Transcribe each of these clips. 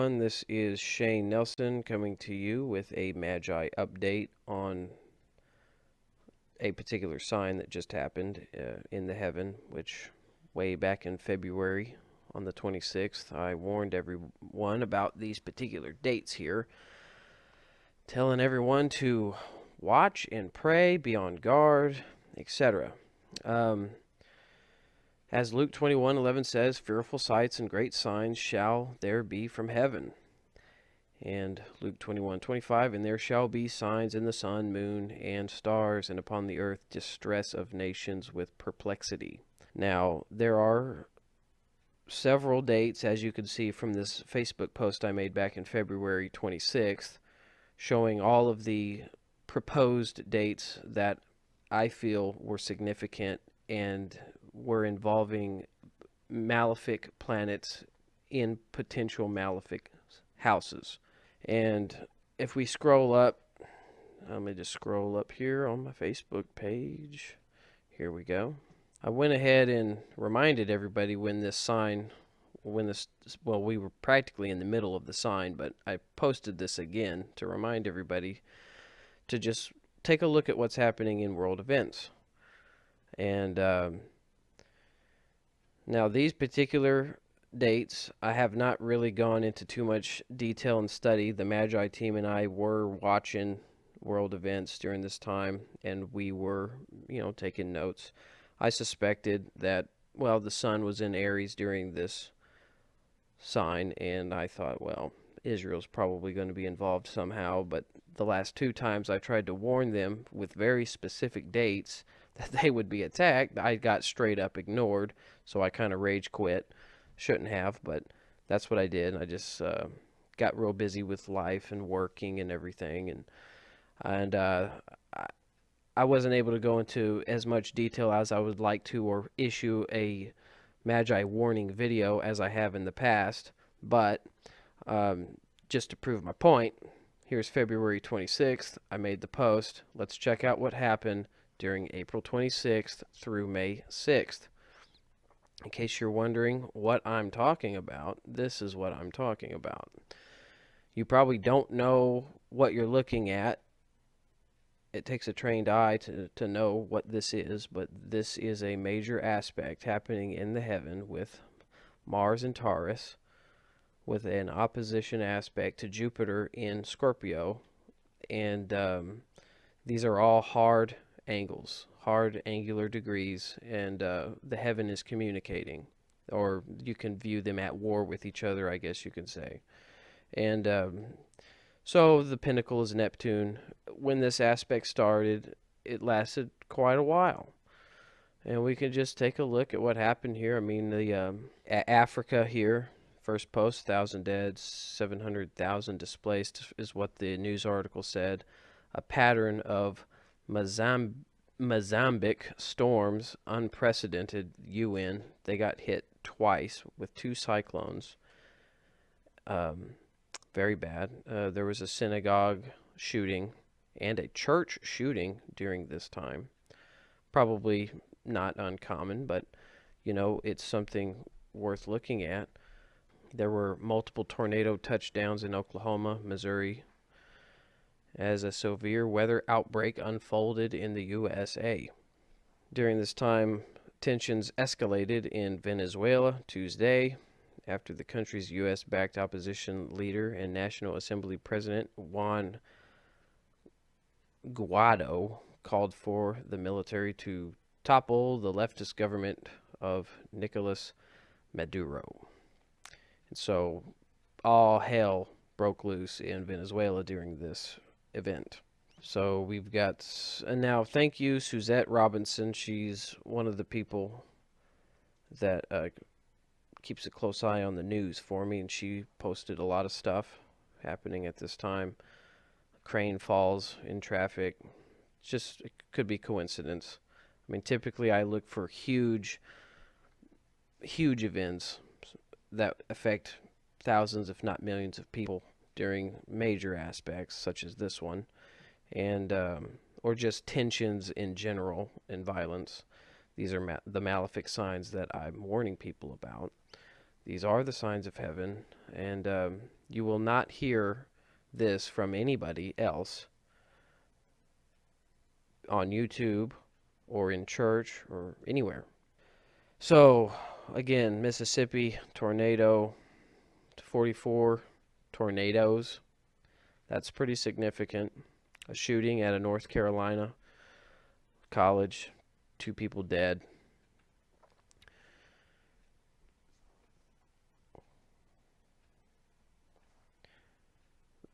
everyone. This is Shane Nelson coming to you with a Magi update on a particular sign that just happened in the heaven, which way back in February on the 26th, I warned everyone about these particular dates here, telling everyone to watch and pray, be on guard, etc. As Luke 21:11 says, fearful sights and great signs shall there be from heaven. And Luke 21:25, and there shall be signs in the sun, moon, and stars, and upon the earth distress of nations with perplexity. Now, there are several dates, as you can see from this Facebook post I made back in February 26th, showing all of the proposed dates that I feel were significant and were involving malefic planets in potential malefic houses. And if we scroll up, let me just scroll up here on my Facebook page. Here we go. I went ahead and reminded everybody when this sign, well, we were practically in the middle of the sign, but I posted this again to remind everybody to just take a look at what's happening in world events. And now these particular dates, I have not really gone into too much detail and study. The Magi team and I were watching world events during this time, and we were, taking notes. I suspected that, well, the sun was in Aries during this sign, and I thought, well, Israel's probably going to be involved somehow, but the last two times I tried to warn them with very specific dates that they would be attacked, I got straight up ignored, so I kind of rage quit. Shouldn't have, but that's what I did. I just got real busy with life and working and everything, and I wasn't able to go into as much detail as I would like to, or issue a Magi Warning video as I have in the past. But just to prove my point, here's February 26th. I made the post. Let's check out what happened during April 26th through May 6th. In case you're wondering what I'm talking about, this is what I'm talking about. You probably don't know what you're looking at. It takes a trained eye to know what this is, but this is a major aspect happening in the heaven with Mars and Taurus, with an opposition aspect to Jupiter in Scorpio, and these are all hard angles, hard angular degrees, and the heaven is communicating, or you can view them at war with each other, I guess you could say. And so the pinnacle is Neptune. When this aspect started, it lasted quite a while. And we can just take a look at what happened here. I mean, the Africa here, first post, 1,000 dead, 700,000 displaced is what the news article said. A pattern of Mozambique storms, unprecedented. UN, they got hit twice with two cyclones. Very bad. There was a synagogue shooting and a church shooting during this time. Probably not uncommon, but it's something worth looking at. There were multiple tornado touchdowns in Oklahoma, Missouri, as a severe weather outbreak unfolded in the USA. During this time, tensions escalated in Venezuela Tuesday after the country's U.S.-backed opposition leader and National Assembly President Juan Guaido called for the military to topple the leftist government of Nicolas Maduro. And so all hell broke loose in Venezuela during this event. So we've got, and now thank you Suzette Robinson. She's one of the people that keeps a close eye on the news for me, and she posted a lot of stuff happening at this time. Crane falls in traffic. It could be coincidence. I mean, typically I look for huge events that affect thousands, if not millions, of people during major aspects, such as this one, and or just tensions in general and violence. These are the malefic signs that I'm warning people about. These are the signs of heaven. And you will not hear this from anybody else on YouTube or in church or anywhere. So, again, Mississippi tornado, 44 tornadoes. That's pretty significant. A shooting at a North Carolina college, 2 people dead.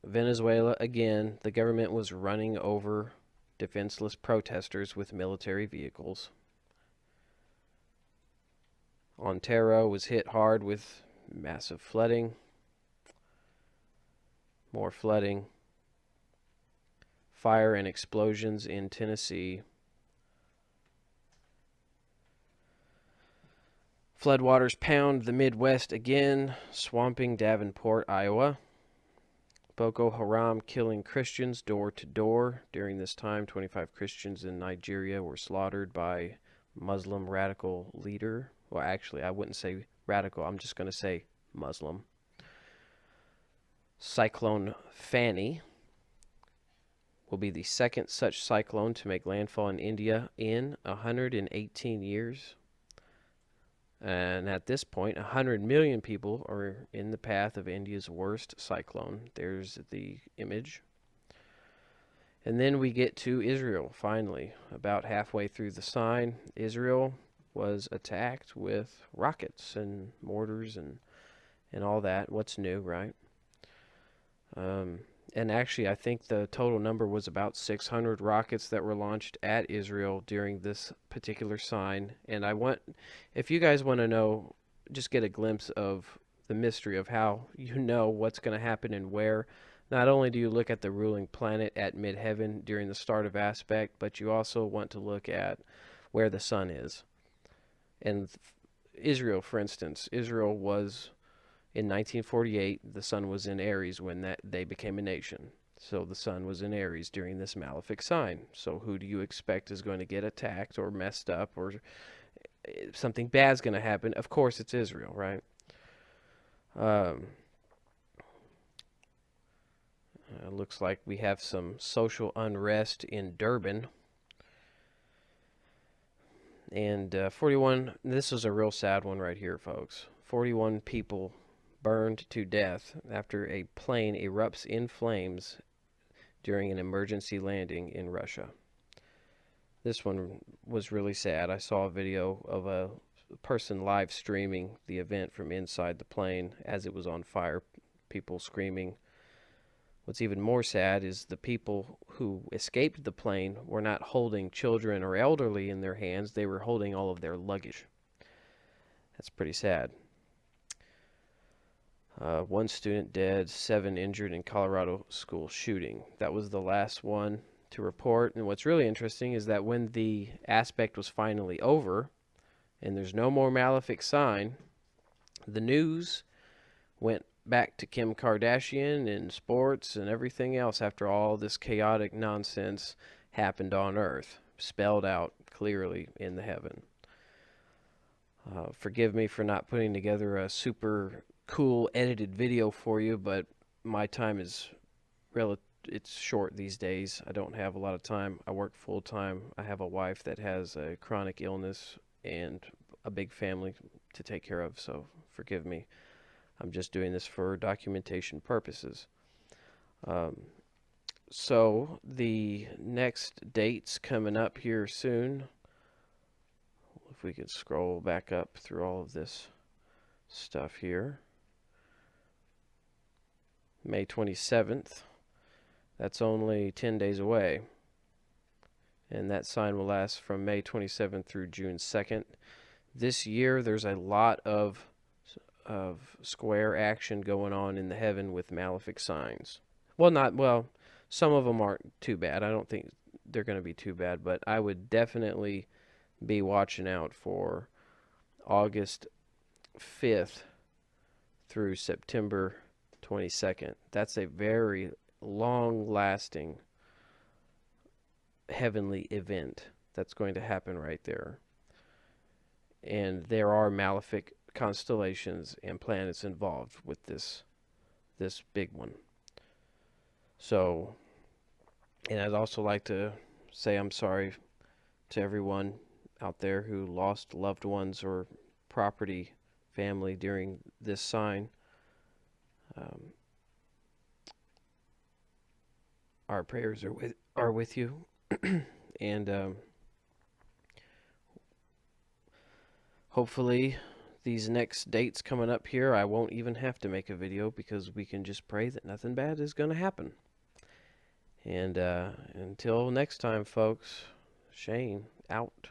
Venezuela, again, the government was running over defenseless protesters with military vehicles. Ontario was hit hard with massive flooding. More flooding. Fire and explosions in Tennessee. Floodwaters pound the Midwest again, swamping Davenport, Iowa. Boko Haram killing Christians door to door. During this time, 25 Christians in Nigeria were slaughtered by Muslim radical leader. Well, actually, I wouldn't say radical. I'm just going to say Muslim. Cyclone Fani will be the second such cyclone to make landfall in India in 118 years. And at this point, 100 million people are in the path of India's worst cyclone. There's the image. And then we get to Israel, finally. About halfway through the sign, Israel was attacked with rockets and mortars and all that. What's new, right? And actually, I think the total number was about 600 rockets that were launched at Israel during this particular sign. And if you guys want to know, just get a glimpse of the mystery of how you know what's going to happen and where. Not only do you look at the ruling planet at midheaven during the start of aspect, but you also want to look at where the sun is. And Israel, for instance, Israel was... In 1948, the sun was in Aries when they became a nation. So the sun was in Aries during this Malefic sign. So who do you expect is going to get attacked or messed up or something bad's going to happen? Of course, it's Israel, right? Looks like we have some social unrest in Durban. And 41, this is a real sad one right here, folks. 41 people burned to death after a plane erupts in flames during an emergency landing in Russia. This one was really sad. I saw a video of a person live streaming the event from inside the plane as it was on fire, people screaming. What's even more sad is the people who escaped the plane were not holding children or elderly in their hands. They were holding all of their luggage. That's pretty sad. 1 student dead, 7 injured in Colorado school shooting. That was the last one to report. And what's really interesting is that when the aspect was finally over and there's no more Malefic sign, the news went back to Kim Kardashian and sports and everything else after all this chaotic nonsense happened on Earth, spelled out clearly in the heaven. Forgive me for not putting together a super cool edited video for you, but my time is it's short these days. I don't have a lot of time. I work full time. I have a wife that has a chronic illness and a big family to take care of, so forgive me. I'm just doing this for documentation purposes. So the next date's coming up here soon. If we could scroll back up through all of this stuff here. May 27th. That's only 10 days away. And that sign will last from May 27th through June 2nd. This year, there's a lot of square action going on in the heaven with Malefic signs. Well, some of them aren't too bad. I don't think they're going to be too bad, but I would definitely be watching out for August 5th through September 22nd. That's a very long-lasting heavenly event that's going to happen right there. And there are Malefic constellations and planets involved with this big one. So, and I'd also like to say I'm sorry to everyone out there who lost loved ones or property, family during this sign. Um, our prayers are with you, and hopefully these next dates coming up here, I won't even have to make a video because we can just pray that nothing bad is going to happen. And until next time, folks, Shane out.